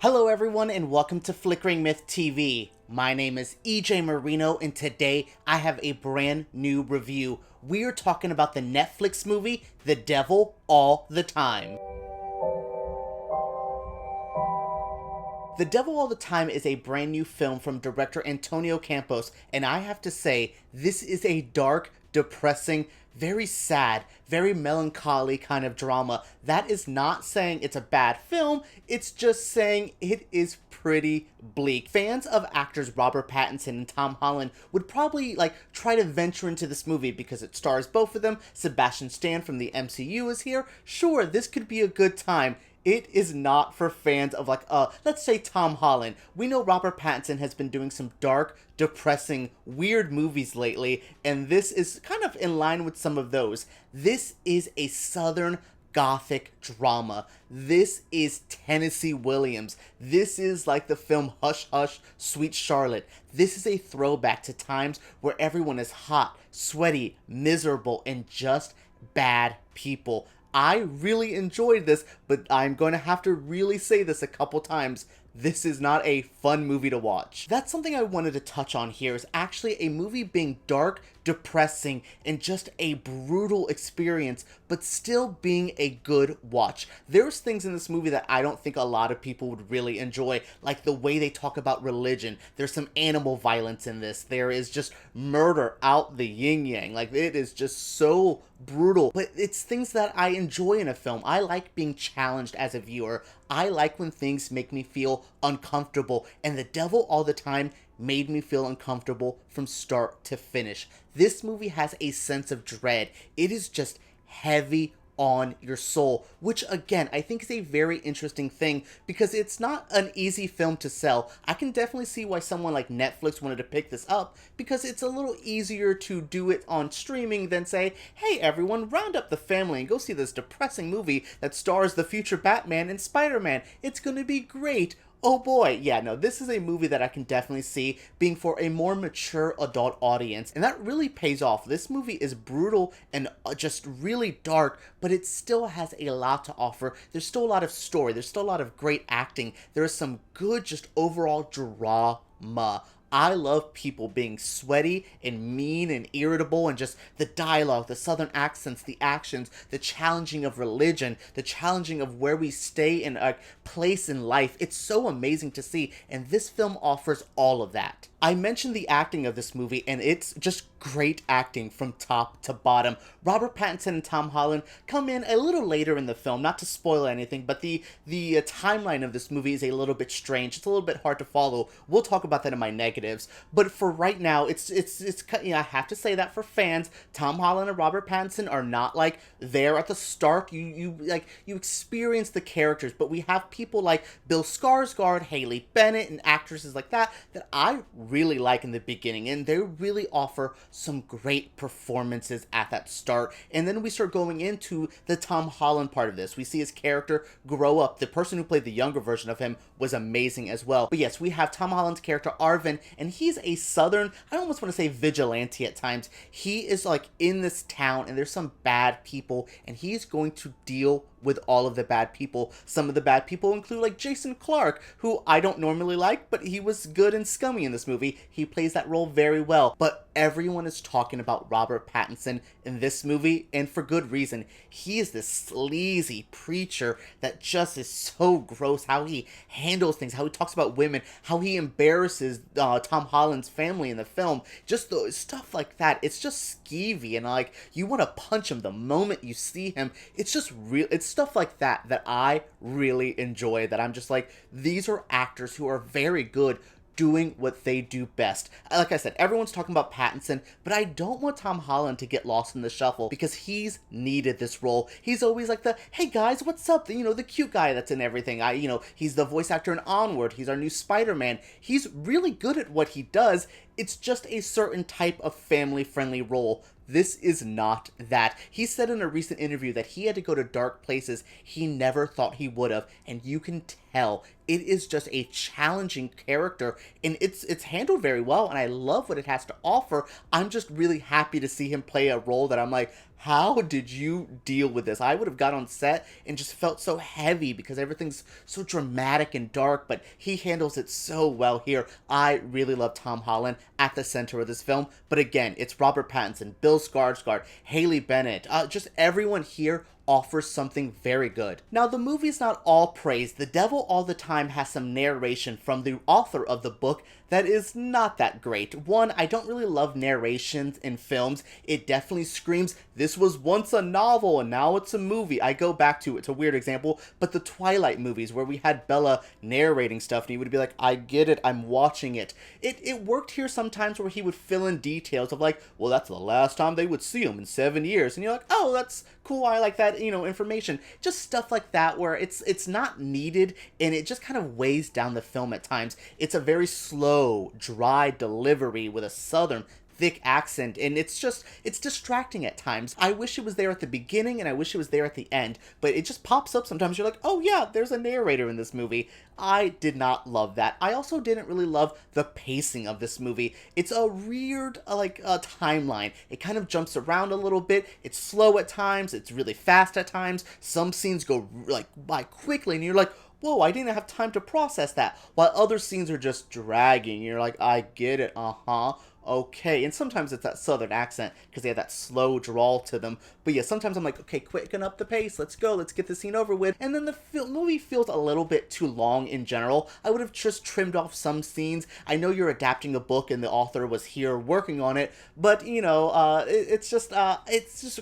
Hello everyone and welcome to Flickering Myth TV. My name is EJ Marino and today I have a brand new review. We are talking about the Netflix movie, The Devil All the Time. The Devil All the Time is a brand new film from director Antonio Campos, and I have to say, this is a dark, depressing, very sad, very melancholy kind of drama. That is not saying it's a bad film, it's just saying it is pretty bleak. Fans of actors Robert Pattinson and Tom Holland would probably try to venture into this movie because it stars both of them. Sebastian Stan from the MCU is here. Sure, this could be a good time. It is not for fans of let's say Tom Holland. We know Robert Pattinson has been doing some dark, depressing, weird movies lately, and this is kind of in line with some of those. This is a Southern Gothic drama. This is Tennessee Williams. This is like the film Hush Hush, Sweet Charlotte. This is a throwback to times where everyone is hot, sweaty, miserable, and just bad people. I really enjoyed this, but I'm going to have to really say this a couple times. This is not a fun movie to watch. That's something I wanted to touch on here, is actually a movie being dark, depressing, and just a brutal experience, but still being a good watch. There's things in this movie that I don't think a lot of people would really enjoy, like the way they talk about religion. There's some animal violence in this. There is just murder out the yin-yang. It is just so brutal, but it's things that I enjoy in a film. I like being challenged as a viewer. I like when things make me feel uncomfortable, and The Devil All the Time made me feel uncomfortable from start to finish. This movie has a sense of dread. It is just heavy on your soul, which again, I think is a very interesting thing because it's not an easy film to sell. I can definitely see why someone like Netflix wanted to pick this up because it's a little easier to do it on streaming than say, hey everyone, round up the family and go see this depressing movie that stars the future Batman and Spider-Man. It's gonna be great. Oh boy, yeah, no, this is a movie that I can definitely see being for a more mature adult audience, and that really pays off. This movie is brutal and just really dark, but it still has a lot to offer. There's still a lot of story, there's still a lot of great acting, there is some good, just overall drama. I love people being sweaty and mean and irritable, and just the dialogue, the southern accents, the actions, the challenging of religion, the challenging of where we stay in a place in life. It's so amazing to see, and this film offers all of that. I mentioned the acting of this movie, and it's just great acting from top to bottom. Robert Pattinson and Tom Holland come in a little later in the film, not to spoil anything, but the timeline of this movie is a little bit strange. It's a little bit hard to follow. We'll talk about that in my negatives, but for right now, it's I have to say that for fans, Tom Holland and Robert Pattinson are not there at the start. You experience the characters, but we have people like Bill Skarsgård, Haley Bennett, and actresses like that I really like in the beginning, and they really offer some great performances at that start. And then we start going into the Tom Holland part of this. We see his character grow up. The person who played the younger version of him was amazing as well. But yes, we have Tom Holland's character Arvin, and he's a southern, I almost want to say vigilante at times. He is in this town, and there's some bad people, and he's going to deal with all of the bad people. Some of the bad people include Jason Clarke, who I don't normally like, but he was good and scummy in this movie. He plays that role very well. But everyone is talking about Robert Pattinson in this movie, and for good reason. He is this sleazy preacher that just is so gross. How he handles things, how he talks about women, how he embarrasses Tom Holland's family in the film. Just the stuff like that. It's just skeevy, and you want to punch him the moment you see him. It's just real. It's stuff like that I really enjoy, that I'm just these are actors who are very good doing what they do best. Like I said, everyone's talking about Pattinson, but I don't want Tom Holland to get lost in the shuffle because he's needed this role. He's always the, hey guys, what's up? The cute guy that's in everything. He's the voice actor in Onward. He's our new Spider-Man. He's really good at what he does. It's just a certain type of family-friendly role. This is not that. He said in a recent interview that he had to go to dark places he never thought he would have, and you can tell it is just a challenging character, and it's handled very well, and I love what it has to offer. I'm just really happy to see him play a role that I'm How did you deal with this? I would have got on set and just felt so heavy because everything's so dramatic and dark, but he handles it so well here. I really love Tom Holland at the center of this film, but again, it's Robert Pattinson, Bill Skarsgård, Haley Bennett, just everyone here offers something very good. Now, the movie's not all praise. The Devil All the Time has some narration from the author of the book that is not that great. One, I don't really love narrations in films. It definitely screams, this was once a novel and now it's a movie. I go back to, it's a weird example, but the Twilight movies where we had Bella narrating stuff and he would be like, I get it, I'm watching it. It worked here sometimes where he would fill in details of like, well, that's the last time they would see him in 7 years. And you're like, oh, that's cool, I like that, information. Just stuff like that where it's not needed and it just kind of weighs down the film at times. It's a very slow, dry delivery with a southern thick accent, and it's distracting at times. I wish it was there at the beginning and I wish it was there at the end, but it just pops up sometimes. You're like, oh yeah, there's a narrator in this movie. I did not love that. I also didn't really love the pacing of this movie. It's a weird, timeline. It kind of jumps around a little bit. It's slow at times. It's really fast at times. Some scenes go, by quickly, and you're like, whoa, I didn't have time to process that. While other scenes are just dragging. You're like, I get it, okay. And sometimes it's that southern accent because they have that slow drawl to them. But yeah, sometimes I'm like, okay, quicken up the pace. Let's go. Let's get the scene over with. And then the movie feels a little bit too long in general. I would have just trimmed off some scenes. I know you're adapting a book and the author was here working on it, but it's just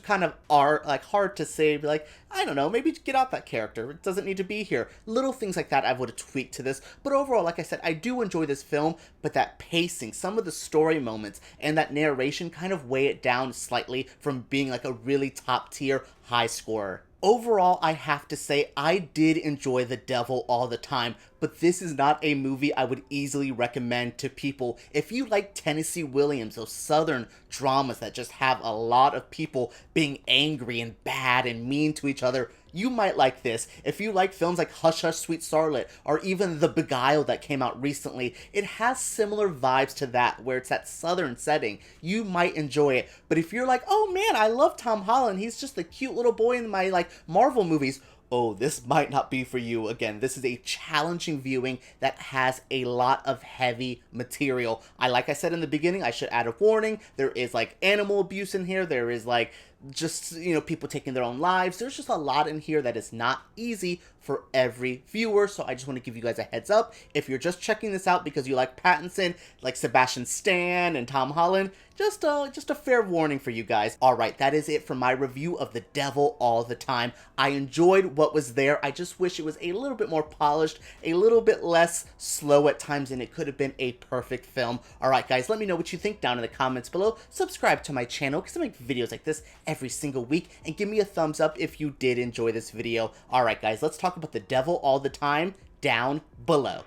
kind of hard to say. Like, I don't know, maybe get out that character. It doesn't need to be here. Little things like that I would have tweaked to this. But overall, like I said, I do enjoy this film, but that pacing, some of the story moments, and that narration kind of weigh it down slightly from being like a really top tier high scorer. Overall, I have to say I did enjoy The Devil All the Time, but this is not a movie I would easily recommend to people. If you like Tennessee Williams, those southern dramas that just have a lot of people being angry and bad and mean to each other, you might like this. If you like films like Hush Hush Sweet Charlotte or even The Beguiled that came out recently, it has similar vibes to that where it's that southern setting. You might enjoy it. But if you're like, oh man, I love Tom Holland, he's just the cute little boy in my Marvel movies, oh, this might not be for you. Again, this is a challenging viewing that has a lot of heavy material. Like I said in the beginning, I should add a warning. There is animal abuse in here. There is just, people taking their own lives. There's just a lot in here that is not easy for every viewer, so I just want to give you guys a heads up. If you're just checking this out because you like Pattinson, like Sebastian Stan and Tom Holland, just a fair warning for you guys. Alright, that is it for my review of The Devil All the Time. I enjoyed what was there. I just wish it was a little bit more polished, a little bit less slow at times, and it could have been a perfect film. Alright guys, let me know what you think down in the comments below. Subscribe to my channel because I make videos like this every single week, and give me a thumbs up if you did enjoy this video. Alright guys, let's talk about The Devil All the Time down below.